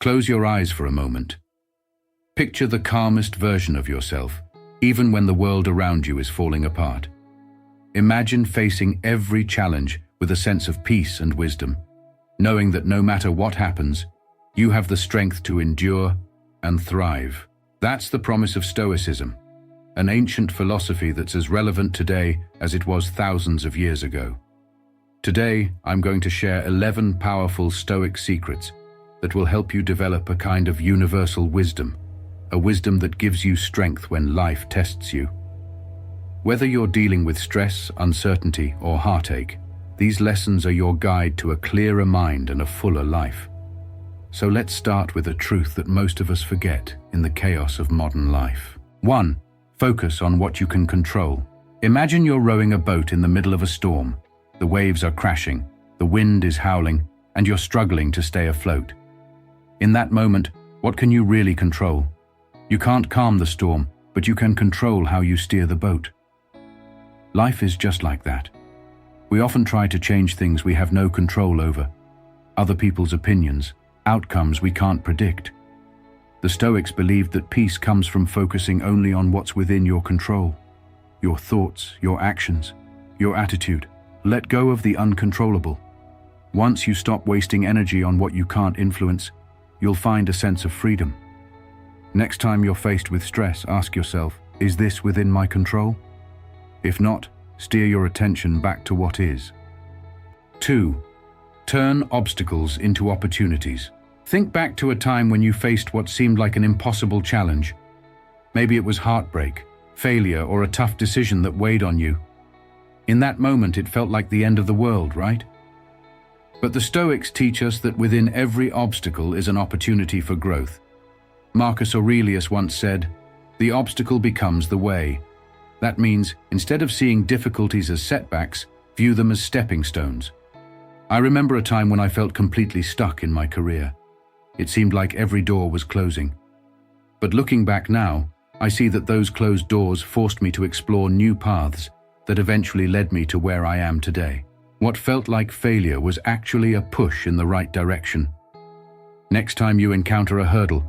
Close your eyes for a moment. Picture the calmest version of yourself, even when the world around you is falling apart. Imagine facing every challenge with a sense of peace and wisdom, knowing that no matter what happens, you have the strength to endure and thrive. That's the promise of Stoicism, an ancient philosophy that's as relevant today as it was thousands of years ago. Today, I'm going to share 11 powerful Stoic secrets that will help you develop a kind of universal wisdom, a wisdom that gives you strength when life tests you. Whether you're dealing with stress, uncertainty, or heartache, these lessons are your guide to a clearer mind and a fuller life. So let's start with a truth that most of us forget in the chaos of modern life. 1. Focus on what you can control. Imagine you're rowing a boat in the middle of a storm. The waves are crashing, the wind is howling, and you're struggling to stay afloat. In that moment, what can you really control? You can't calm the storm, but you can control how you steer the boat. Life is just like that. We often try to change things we have no control over, other people's opinions, outcomes we can't predict. The Stoics believed that peace comes from focusing only on what's within your control. Your thoughts, your actions, your attitude. Let go of the uncontrollable. Once you stop wasting energy on what you can't influence, you'll find a sense of freedom. Next time you're faced with stress, ask yourself, is this within my control? If not, steer your attention back to what is. 2. Turn obstacles into opportunities. Think back to a time when you faced what seemed like an impossible challenge. Maybe it was heartbreak, failure, or a tough decision that weighed on you. In that moment, it felt like the end of the world, right? But the Stoics teach us that within every obstacle is an opportunity for growth. Marcus Aurelius once said, "The obstacle becomes the way." That means, instead of seeing difficulties as setbacks, view them as stepping stones. I remember a time when I felt completely stuck in my career. It seemed like every door was closing. But looking back now, I see that those closed doors forced me to explore new paths that eventually led me to where I am today. What felt like failure was actually a push in the right direction. Next time you encounter a hurdle,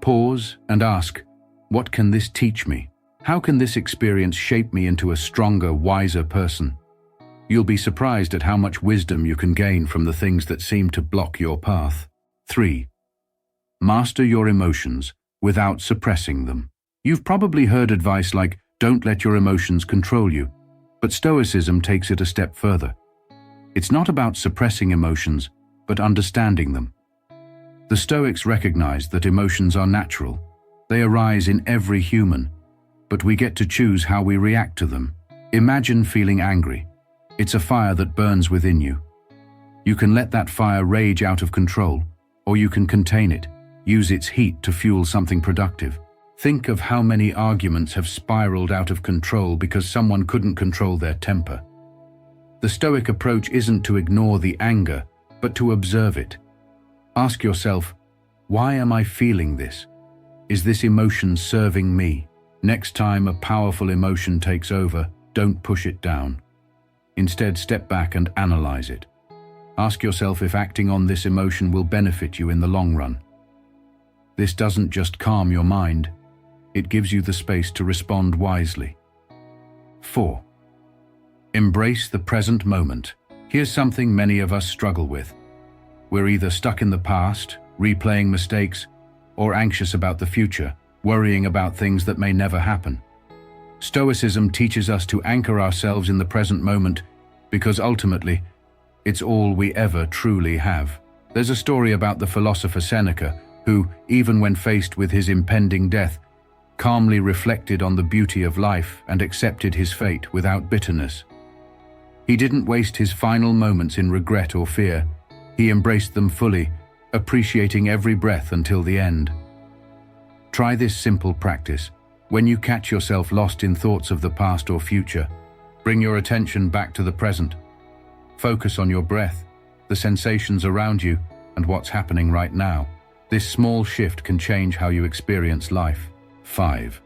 pause and ask, what can this teach me? How can this experience shape me into a stronger, wiser person? You'll be surprised at how much wisdom you can gain from the things that seem to block your path. 3. Master your emotions without suppressing them. You've probably heard advice like, don't let your emotions control you. But Stoicism takes it a step further. It's not about suppressing emotions, but understanding them. The Stoics recognize that emotions are natural. They arise in every human, but we get to choose how we react to them. Imagine feeling angry. It's a fire that burns within you. You can let that fire rage out of control, or you can contain it, use its heat to fuel something productive. Think of how many arguments have spiraled out of control because someone couldn't control their temper. The Stoic approach isn't to ignore the anger, but to observe it. Ask yourself, why am I feeling this? Is this emotion serving me? Next time a powerful emotion takes over, don't push it down. Instead, step back and analyze it. Ask yourself if acting on this emotion will benefit you in the long run. This doesn't just calm your mind, it gives you the space to respond wisely. 4. Embrace the present moment. Here's something many of us struggle with. We're either stuck in the past, replaying mistakes, or anxious about the future, worrying about things that may never happen. Stoicism teaches us to anchor ourselves in the present moment because ultimately, it's all we ever truly have. There's a story about the philosopher Seneca who, even when faced with his impending death, calmly reflected on the beauty of life and accepted his fate without bitterness. He didn't waste his final moments in regret or fear. He embraced them fully, appreciating every breath until the end. Try this simple practice. When you catch yourself lost in thoughts of the past or future, bring your attention back to the present. Focus on your breath, the sensations around you, and what's happening right now. This small shift can change how you experience life. 5.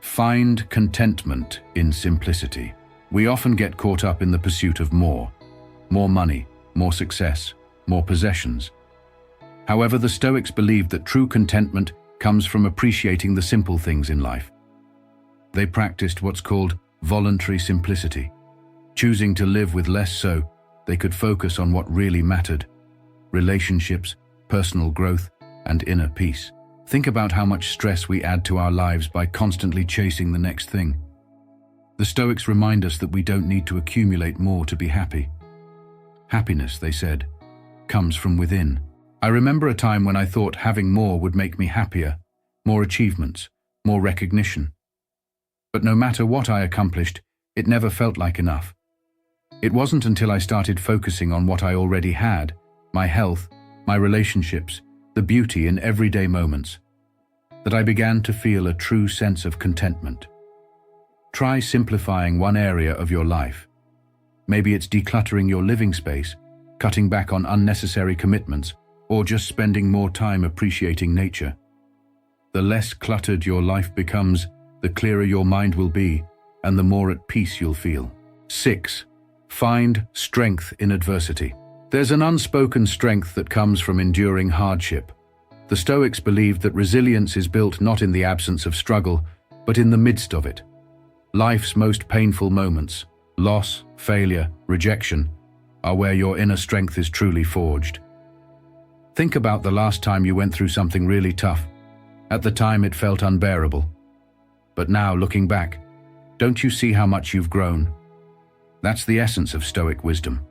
Find contentment in simplicity. We often get caught up in the pursuit of more money, more success, more possessions. However, the Stoics believed that true contentment comes from appreciating the simple things in life. They practiced what's called voluntary simplicity, choosing to live with less so they could focus on what really mattered: relationships, personal growth, and inner peace. Think about how much stress we add to our lives by constantly chasing the next thing. The Stoics remind us that we don't need to accumulate more to be happy. Happiness, they said, comes from within. I remember a time when I thought having more would make me happier, more achievements, more recognition. But no matter what I accomplished, it never felt like enough. It wasn't until I started focusing on what I already had, my health, my relationships, the beauty in everyday moments, that I began to feel a true sense of contentment. Try simplifying one area of your life. Maybe it's decluttering your living space, cutting back on unnecessary commitments, or just spending more time appreciating nature. The less cluttered your life becomes, the clearer your mind will be, and the more at peace you'll feel. 6. Find strength in adversity. There's an unspoken strength that comes from enduring hardship. The Stoics believed that resilience is built not in the absence of struggle, but in the midst of it. Life's most painful moments, loss, failure, rejection, are where your inner strength is truly forged. Think about the last time you went through something really tough. At the time it felt unbearable. But now, looking back, don't you see how much you've grown? That's the essence of Stoic wisdom.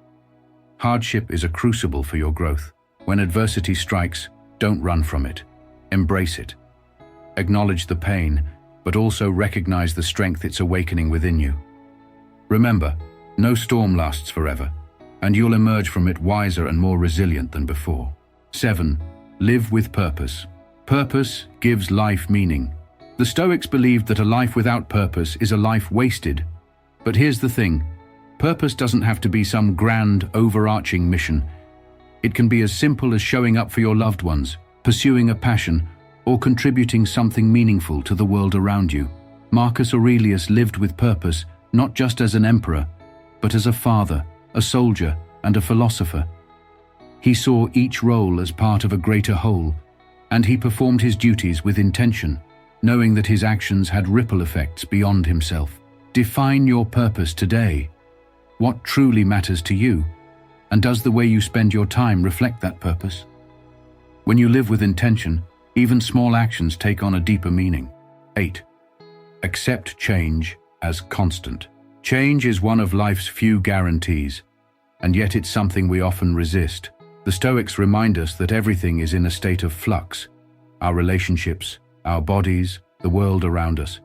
Hardship is a crucible for your growth. When adversity strikes, don't run from it. Embrace it. Acknowledge the pain, but also recognize the strength it's awakening within you. Remember, no storm lasts forever, and you'll emerge from it wiser and more resilient than before. 7. Live with purpose. Purpose gives life meaning. The Stoics believed that a life without purpose is a life wasted. But here's the thing. Purpose doesn't have to be some grand, overarching mission. It can be as simple as showing up for your loved ones, pursuing a passion, or contributing something meaningful to the world around you. Marcus Aurelius lived with purpose, not just as an emperor, but as a father, a soldier, and a philosopher. He saw each role as part of a greater whole, and he performed his duties with intention, knowing that his actions had ripple effects beyond himself. Define your purpose today. What truly matters to you? And does the way you spend your time reflect that purpose? When you live with intention, even small actions take on a deeper meaning. 8. Accept change as constant. Change is one of life's few guarantees, and yet it's something we often resist. The Stoics remind us that everything is in a state of flux: our relationships, our bodies, the world around us.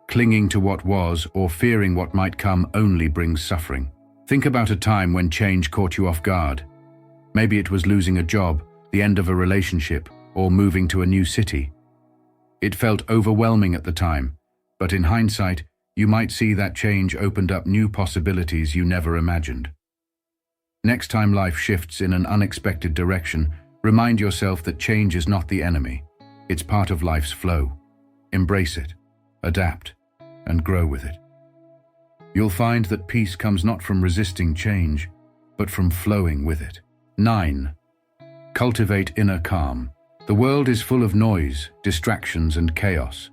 Clinging to what was or fearing what might come only brings suffering. Think about a time when change caught you off guard. Maybe it was losing a job, the end of a relationship, or moving to a new city. It felt overwhelming at the time, but in hindsight, you might see that change opened up new possibilities you never imagined. Next time life shifts in an unexpected direction, remind yourself that change is not the enemy. It's part of life's flow. Embrace it, adapt, and grow with it. You'll find that peace comes not from resisting change, but from flowing with it. 9. Cultivate inner calm. The world is full of noise, distractions, and chaos.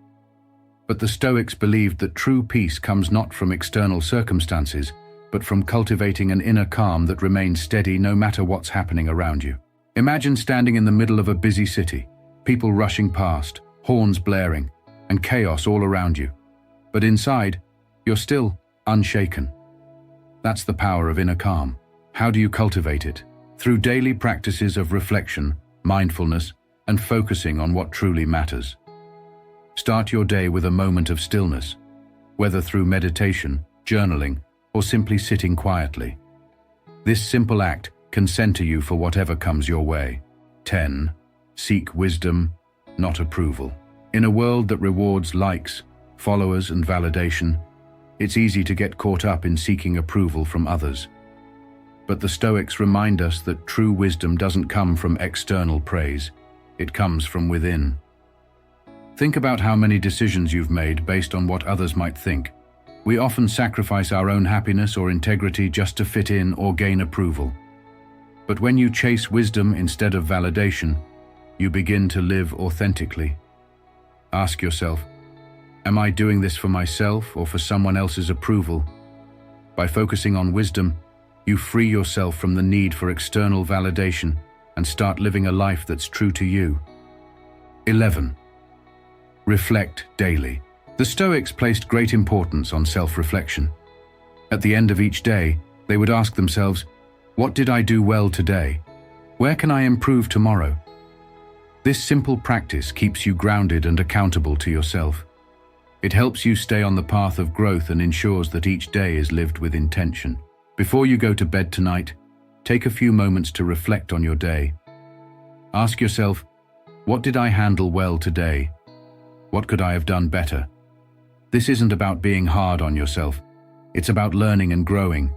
But the Stoics believed that true peace comes not from external circumstances, but from cultivating an inner calm that remains steady no matter what's happening around you. Imagine standing in the middle of a busy city, people rushing past, horns blaring, and chaos all around you. But inside, you're still unshaken. That's the power of inner calm. How do you cultivate it? Through daily practices of reflection, mindfulness, and focusing on what truly matters. Start your day with a moment of stillness, whether through meditation, journaling, or simply sitting quietly. This simple act can center you for whatever comes your way. 10. Seek wisdom, not approval. In a world that rewards likes, followers, and validation, it's easy to get caught up in seeking approval from others. But the Stoics remind us that true wisdom doesn't come from external praise, it comes from within. Think about how many decisions you've made based on what others might think. We often sacrifice our own happiness or integrity just to fit in or gain approval. But when you chase wisdom instead of validation, you begin to live authentically. Ask yourself, am I doing this for myself or for someone else's approval? By focusing on wisdom, you free yourself from the need for external validation and start living a life that's true to you. 11. Reflect daily. The Stoics placed great importance on self-reflection. At the end of each day, they would ask themselves, what did I do well today? Where can I improve tomorrow? This simple practice keeps you grounded and accountable to yourself. It helps you stay on the path of growth and ensures that each day is lived with intention. Before you go to bed tonight, take a few moments to reflect on your day. Ask yourself, what did I handle well today? What could I have done better? This isn't about being hard on yourself. It's about learning and growing.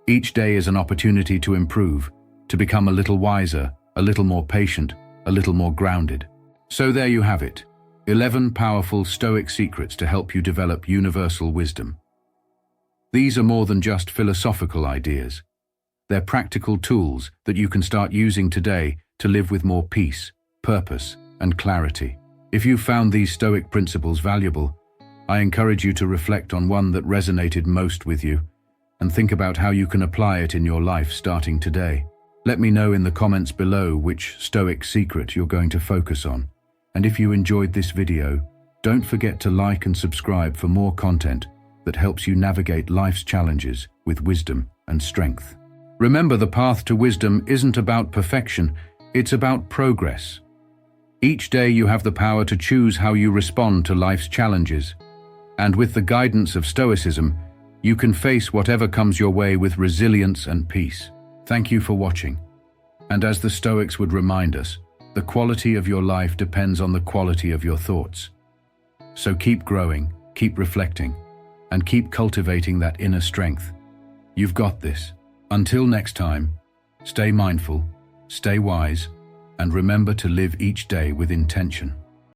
Each day is an opportunity to improve, to become a little wiser, a little more patient, a little more grounded. So there you have it, 11 powerful Stoic secrets to help you develop universal wisdom. These are more than just philosophical ideas. They're practical tools that you can start using today to live with more peace, purpose, and clarity. If you found these Stoic principles valuable, I encourage you to reflect on one that resonated most with you and think about how you can apply it in your life starting today. Let me know in the comments below which Stoic secret you're going to focus on. And if you enjoyed this video, don't forget to like and subscribe for more content that helps you navigate life's challenges with wisdom and strength. Remember, the path to wisdom isn't about perfection, it's about progress. Each day you have the power to choose how you respond to life's challenges. And with the guidance of Stoicism, you can face whatever comes your way with resilience and peace. Thank you for watching. And as the Stoics would remind us, the quality of your life depends on the quality of your thoughts. So keep growing, keep reflecting, and keep cultivating that inner strength. You've got this. Until next time, stay mindful, stay wise, and remember to live each day with intention.